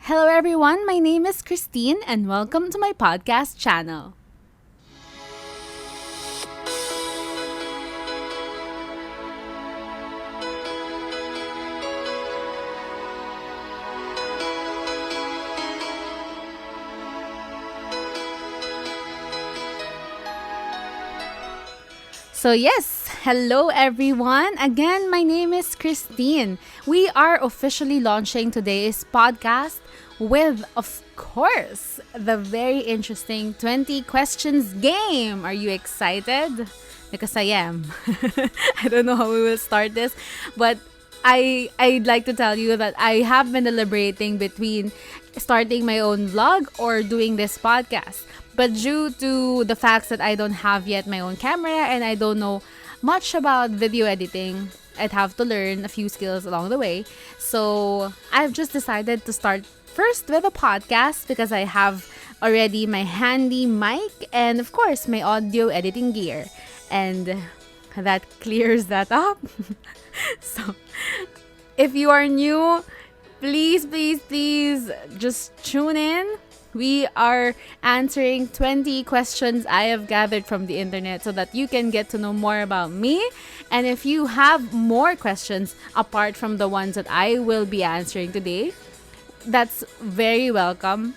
Hello everyone, my name is Kristine and welcome to my podcast channel. So yes, hello everyone. Again, my name is Kristine. We are officially launching today's podcast with, of course, the very interesting 20 questions game. Are you excited? Because I am. I don't know how we will start this, but I'd like to tell you that I have been deliberating between starting my own vlog or doing this podcast. But due to the facts that I don't have yet my own camera and I don't know much about video editing, I'd have to learn a few skills along the way. So I've just decided to start first with a podcast because I have already my handy mic and of course my audio editing gear. And that clears that up. So if you are new, please just tune in. We are answering 20 questions I have gathered from the internet so that you can get to know more about me. And if you have more questions apart from the ones that I will be answering today, that's very welcome.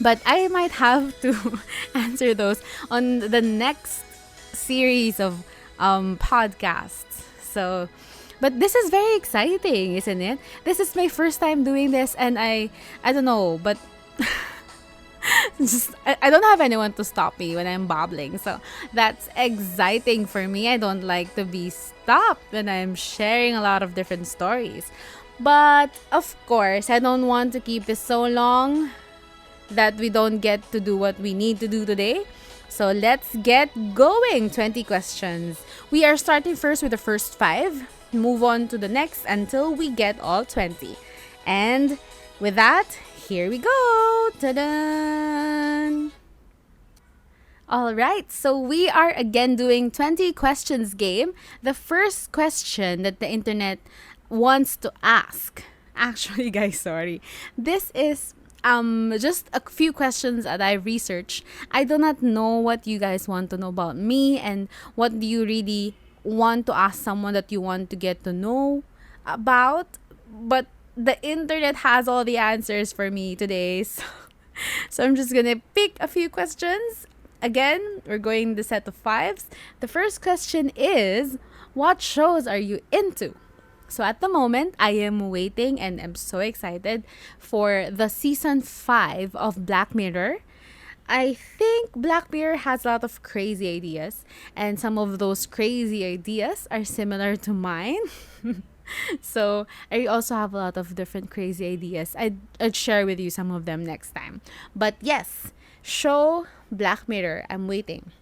But I might have to answer those on the next series of podcasts. So, but this is very exciting, isn't it? This is my first time doing this, and I don't know, but I don't have anyone to stop me when I'm babbling. So that's exciting for me. I don't like to be stopped when I'm sharing a lot of different stories. But of course, I don't want to keep this so long that we don't get to do what we need to do today. So let's get going. 20 questions. We are starting first with the first 5. Move on to the next until we get all 20. And with that, here we go. Ta-da! All right, so we are again doing 20 questions game. The first question that the internet wants to ask. Actually, guys, sorry. This is just a few questions that I researched. I do not know what you guys want to know about me and what do you really want to ask someone that you want to get to know about, but the internet has all the answers for me today. So I'm just gonna pick a few questions. Again, we're going the set of 5s. The first question is, what shows are you into? So at the moment, I am waiting and I'm so excited for the season 5 of Black Mirror. I think Black Mirror has a lot of crazy ideas, and some of those crazy ideas are similar to mine. So I also have a lot of different crazy ideas. I'd share with you some of them next time. But yes, show Black Mirror. I'm waiting.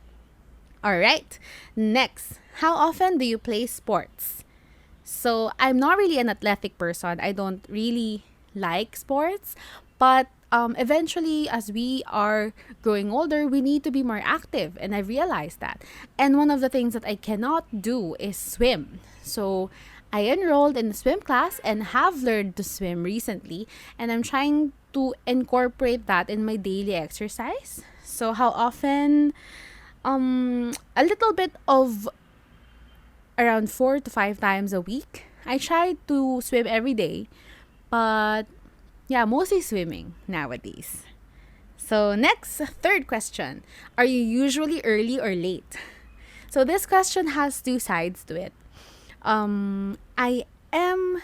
All right. Next, how often do you play sports? So I'm not really an athletic person. I don't really like sports, but eventually, as we are growing older, we need to be more active, and I realized that. And one of the things that I cannot do is swim. So I enrolled in a swim class and have learned to swim recently, and I'm trying to incorporate that in my daily exercise. So how often? A little bit of around 4 to 5 times a week. I try to swim every day, but yeah, mostly swimming nowadays. So next, third question. Are you usually early or late? So this question has two sides to it. I am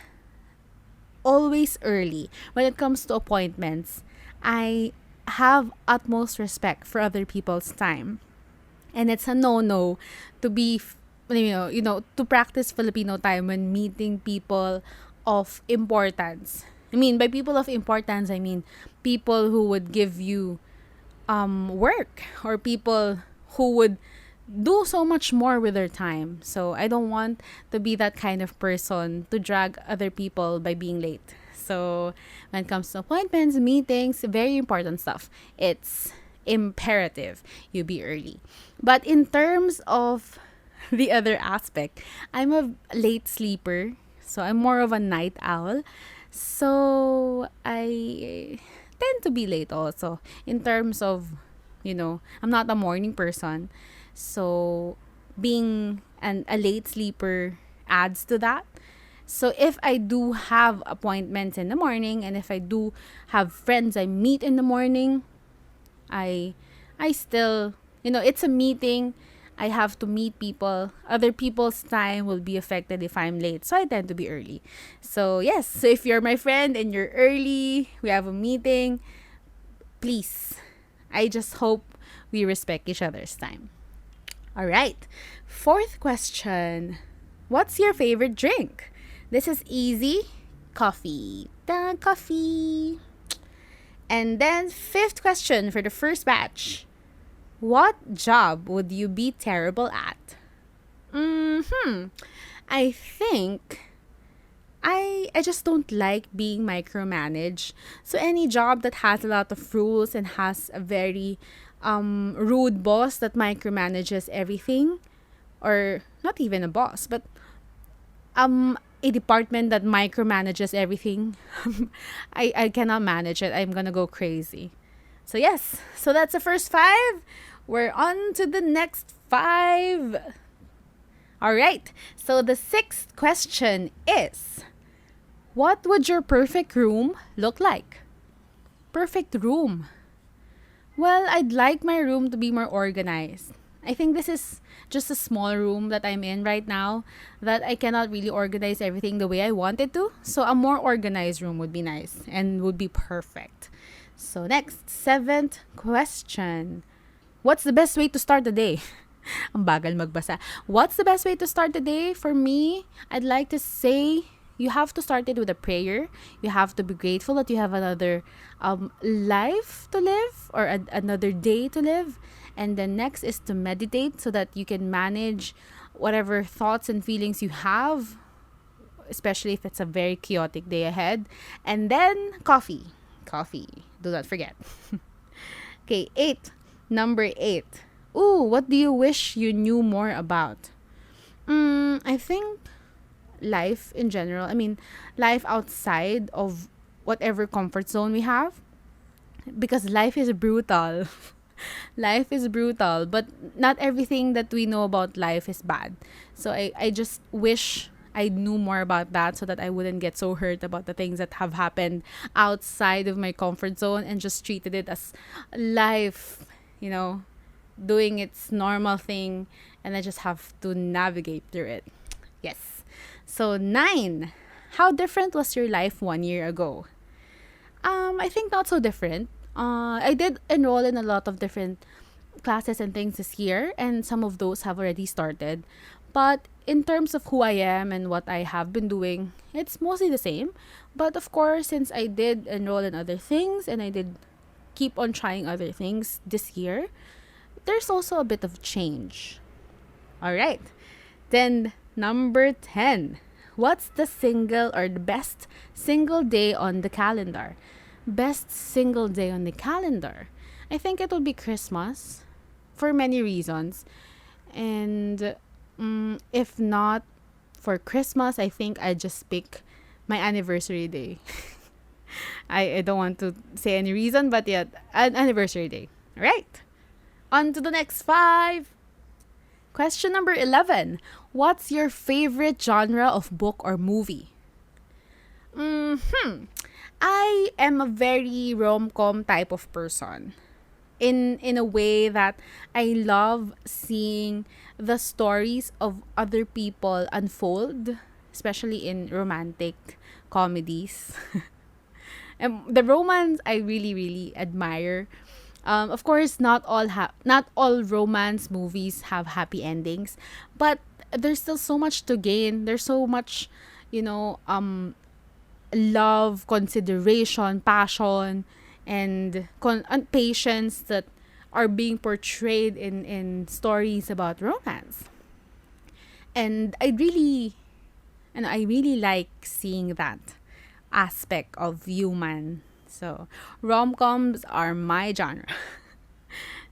always early when it comes to appointments. I have utmost respect for other people's time. And it's a no-no to be to practice Filipino time when meeting people of importance. I mean, by people of importance, I mean people who would give you work, or people who would do so much more with their time. So I don't want to be that kind of person to drag other people by being late. So when it comes to appointments, meetings, very important stuff, it's imperative you be early. But in terms of the other aspect, I'm a late sleeper. So I'm more of a night owl. So tend to be late also in terms of, I'm not a morning person. So being a late sleeper adds to that. So if I do have appointments in the morning, and if I do have friends I meet in the morning, I I still, it's a meeting. I have to meet people. Other people's time will be affected if I'm late. So I tend to be early. So yes, so if you're my friend and you're early, we have a meeting, please. I just hope we respect each other's time. All right. Fourth question. What's your favorite drink? This is easy. Coffee. Da coffee. And then fifth question for the first batch. What job would you be terrible at? I think I just don't like being micromanaged. So any job that has a lot of rules and has a very rude boss that micromanages everything, or not even a boss, but a department that micromanages everything, I cannot manage it. I'm gonna go crazy. So yes, so that's the first five. We're on to the next five. All right. So the sixth question is, what would your perfect room look like? Perfect room. Well, I'd like my room to be more organized. I think this is just a small room that I'm in right now, that I cannot really organize everything the way I wanted to. So a more organized room would be nice and would be perfect. So next, seventh question. What's the best way to start the day? Ang bagal magbasa. What's the best way to start the day? For me, I'd like to say you have to start it with a prayer. You have to be grateful that you have another life to live, or another day to live. And then next is to meditate so that you can manage whatever thoughts and feelings you have, especially if it's a very chaotic day ahead. And then coffee. Coffee. Do not forget. Okay, Number 8. Ooh, what do you wish you knew more about? I think life in general. I mean, life outside of whatever comfort zone we have. Because life is brutal. Life is brutal. But not everything that we know about life is bad. So I just wish I knew more about that so that I wouldn't get so hurt about the things that have happened outside of my comfort zone, and just treated it as life, doing its normal thing, and I just have to navigate through it. Yes. So 9. How different was your life 1 year ago? I think not so different. I did enroll in a lot of different classes and things this year, and some of those have already started. But in terms of who I am and what I have been doing, it's mostly the same. But of course, since I did enroll in other things and I did keep on trying other things this year, there's also a bit of change. All right. Then number 10. What's the single or the best single day on the calendar? Best single day on the calendar. I think it will be Christmas for many reasons. And if not for Christmas, I think I just pick my anniversary day. I don't want to say any reason, but yeah, an anniversary day. All right. On to the next 5. Question number 11. What's your favorite genre of book or movie? I am a very rom-com type of person. In a way that I love seeing the stories of other people unfold, especially in romantic comedies. And the romance I really really admire. Of course, not all romance movies have happy endings, but there's still so much to gain. There's so much, love, consideration, passion, and patience that are being portrayed in stories about romance. And I really like seeing that aspect of human. So, rom-coms are my genre.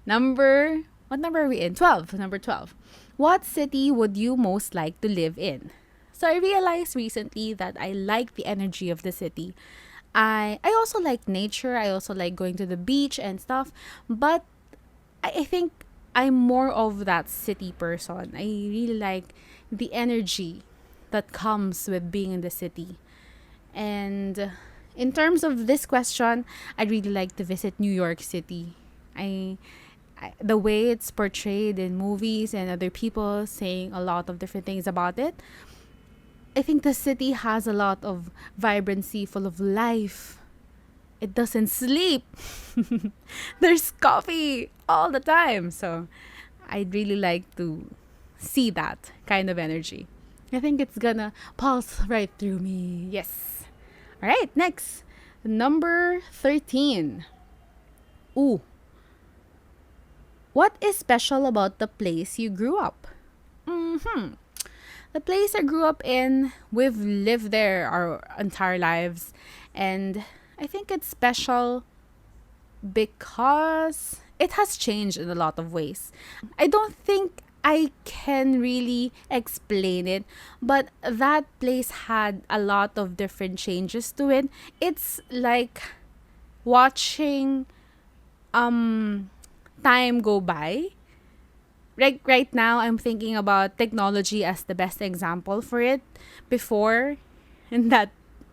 What number are we in? 12. Number 12. What city would you most like to live in? So, I realized recently that I like the energy of the city. I also like nature. I also like going to the beach and stuff. But I think I'm more of that city person. I really like the energy that comes with being in the city. And in terms of this question, I'd really like to visit New York City. I, the way it's portrayed in movies and other people saying a lot of different things about it, I think the city has a lot of vibrancy, full of life. It doesn't sleep. There's coffee all the time. So I'd really like to see that kind of energy. I think it's gonna pulse right through me. Yes. All right, next. Number 13. Ooh. What is special about the place you grew up? Hmm. The place I grew up in, we've lived there our entire lives. And I think it's special because it has changed in a lot of ways. I don't think I can really explain it, but that place had a lot of different changes to it. It's like watching um time go by. Right now I'm thinking about technology as the best example for it. Before, in that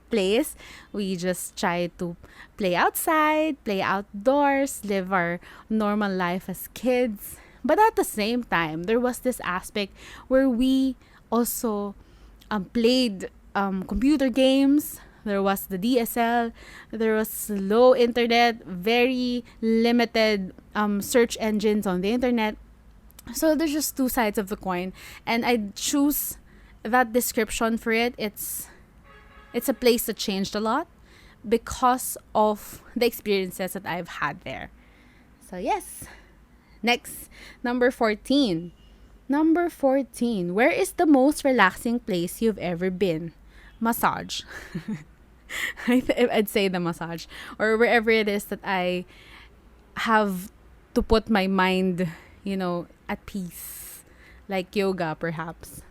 place, we just try to play outside, play outdoors, live our normal life as kids. But at the same time, there was this aspect where we also played computer games. There was the DSL. There was low internet, very limited search engines on the internet. So there's just two sides of the coin, and I choose that description for it. It's a place that changed a lot because of the experiences that I've had there. So yes. Next, number 14. Number 14. Where is the most relaxing place you've ever been? Massage. I'd say the massage. Or wherever it is that I have to put my mind, at peace. Like yoga, perhaps.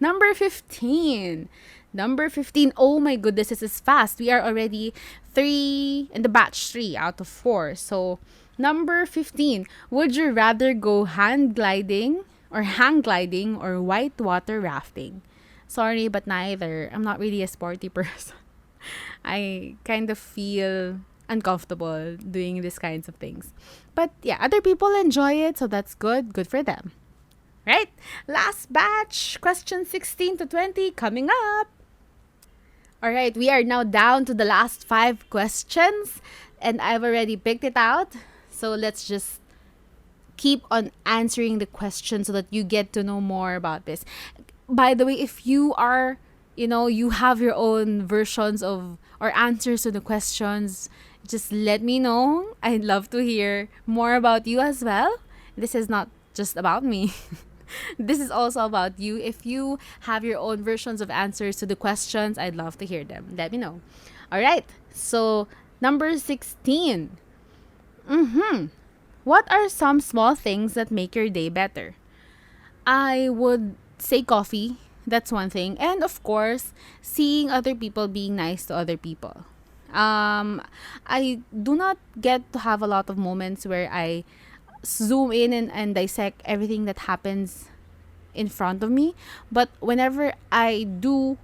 Number 15. Number 15. Oh my goodness, this is fast. We are already in the batch 3 out of 4. So, number 15. Would you rather go hang gliding or whitewater rafting? Sorry, but neither. I'm not really a sporty person. I kind of feel uncomfortable doing these kinds of things. But yeah, other people enjoy it, so that's good. Good for them. Right? Last batch, question 16 to 20 coming up. All right, we are now down to the last 5 questions, and I've already picked it out. So let's just keep on answering the question so that you get to know more about this. By the way, if you are, you have your own versions of or answers to the questions, just let me know. I'd love to hear more about you as well. This is not just about me. This is also about you. If you have your own versions of answers to the questions, I'd love to hear them. Let me know. All right. So, number 16. What are some small things that make your day better? I would say coffee. That's one thing. And of course, seeing other people being nice to other people. I do not get to have a lot of moments where I zoom in and dissect everything that happens in front of me. But whenever I do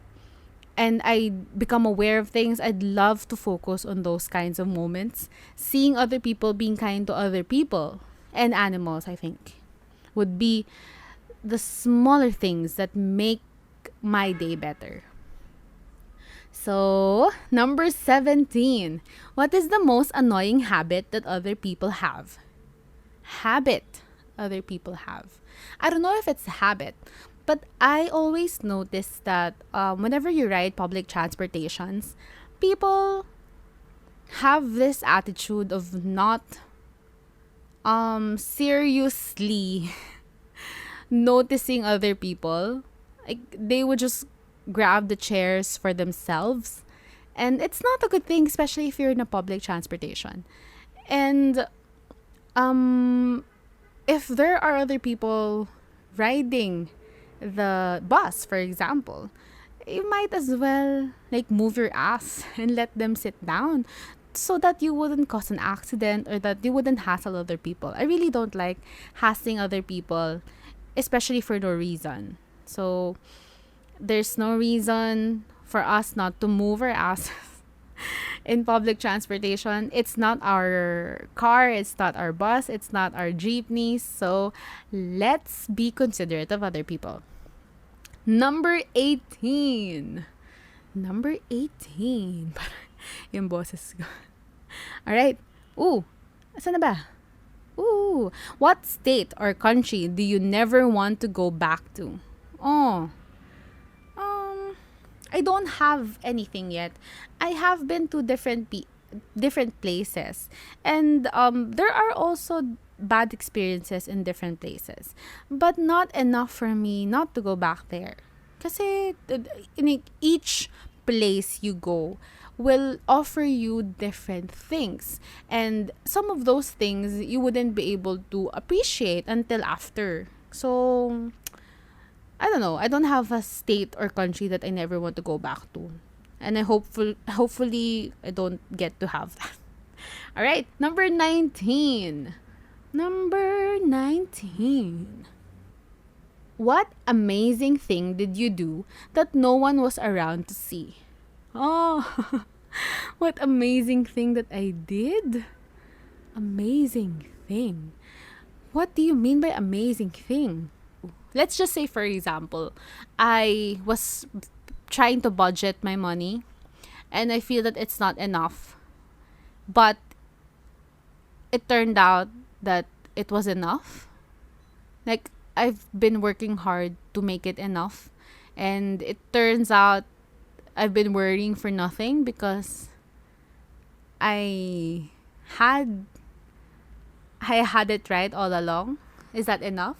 and I become aware of things, I'd love to focus on those kinds of moments. Seeing other people being kind to other people and animals, I think, would be the smaller things that make my day better. So, number 17. What is the most annoying habit that other people have? Habit other people have. I don't know if it's a habit, but I always notice that whenever you ride public transportations, people have this attitude of not seriously noticing other people. Like they would just grab the chairs for themselves, and it's not a good thing, especially if you're in a public transportation. And if there are other people riding the bus, for example, you might as well like move your ass and let them sit down so that you wouldn't cause an accident or that you wouldn't hassle other people. I really don't like hassling other people, especially for no reason. So there's no reason for us not to move our asses in public transportation. It's not our car, it's not our bus, it's not our jeepneys. So let's be considerate of other people. Number 18. Number 18. Yung boses ko. Alright. Ooh. Asan na ba? Ooh. What state or country do you never want to go back to? Oh. Um, I don't have anything yet. I have been to different places, and there are also bad experiences in different places, but not enough for me not to go back there. Kasi in each place you go will offer you different things, and some of those things you wouldn't be able to appreciate until after. So I don't know. I don't have a state or country that I never want to go back to. And hopefully I don't get to have that. All right, number 19. Number 19. What amazing thing did you do that no one was around to see? Oh, what amazing thing that I did? Amazing thing. What do you mean by amazing thing? Let's just say, for example, I was trying to budget my money and I feel that it's not enough. But it turned out that it was enough. Like, I've been working hard to make it enough. And it turns out I've been worrying for nothing because I had I had it right all along. Is that enough?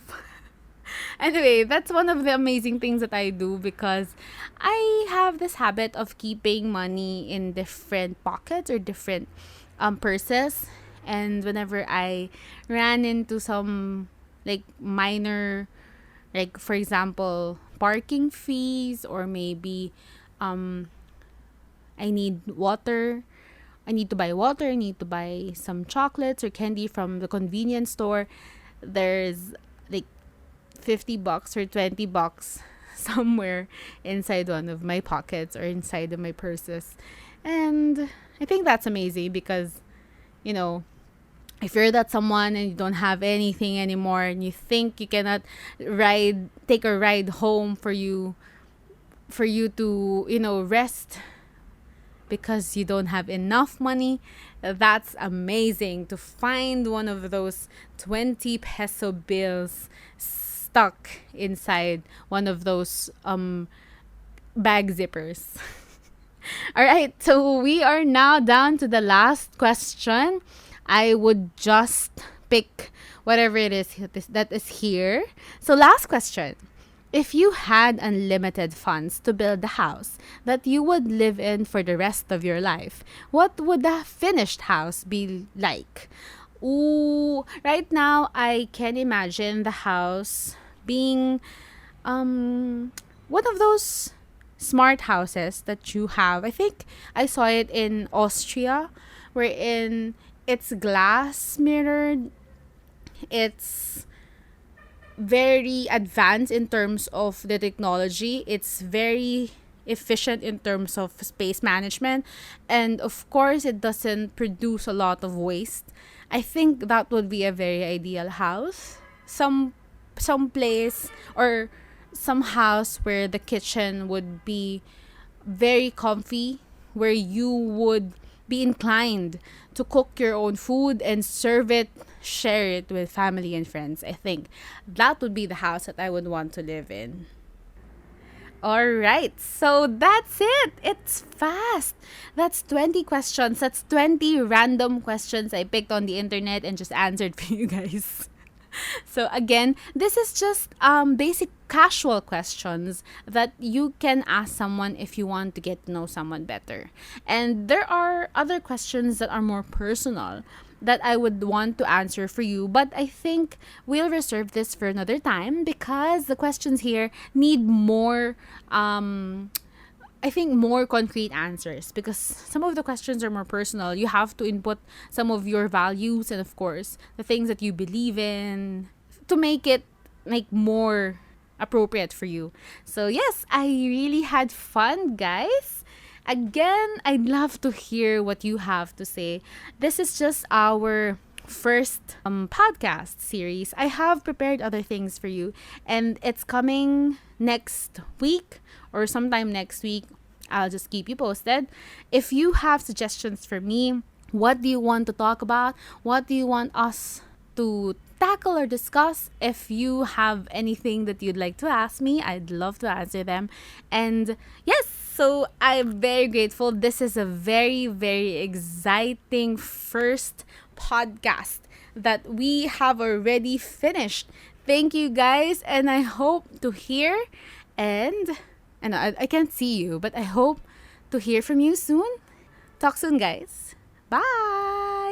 Anyway, that's one of the amazing things that I do because I have this habit of keeping money in different pockets or different purses. And whenever I ran into some like minor, like for example, parking fees, or maybe um, I need water. I need to buy water. I need to buy some chocolates or candy from the convenience store. There's like 50 bucks or 20 bucks somewhere inside one of my pockets or inside of my purses. And I think that's amazing because, you know, if you're that someone and you don't have anything anymore and you think you cannot take a ride home for you to, rest because you don't have enough money, that's amazing to find one of those 20 peso bills stuck inside one of those bag zippers. All right, so we are now down to the last question. I would just pick whatever it is that is here. So, last question. If you had unlimited funds to build the house that you would live in for the rest of your life, what would the finished house be like? Ooh, right now I can imagine the house being one of those smart houses that you have. I think I saw it in Austria, wherein it's glass mirrored. It's very advanced in terms of the technology. It's very efficient in terms of space management. And of course, it doesn't produce a lot of waste. I think that would be a very ideal house. Some place or some house where the kitchen would be very comfy, where you would be inclined to cook your own food and serve it, share it with family and friends. I think that would be the house that I would want to live in. All right, so that's it. It's fast. That's 20 questions. That's 20 random questions I picked on the internet and just answered for you guys. So again, this is just basic casual questions that you can ask someone if you want to get to know someone better. And there are other questions that are more personal that I would want to answer for you, but I think we'll reserve this for another time because the questions here need more I think more concrete answers, because some of the questions are more personal. You have to input some of your values and of course the things that you believe in to make it like more appropriate for you. So yes, I really had fun, guys. Again, I'd love to hear what you have to say. This is just our first podcast series. I have prepared other things for you, and it's coming next week or sometime next week. I'll just keep you posted. If you have suggestions for me, what do you want to talk about? What do you want us to tackle or discuss? If you have anything that you'd like to ask me, I'd love to answer them. And yes, so I'm very grateful. This is a very, very exciting first podcast that we have already finished. Thank you guys, and I hope to hear and I can't see you, but I hope to hear from you soon. Talk soon, guys. Bye.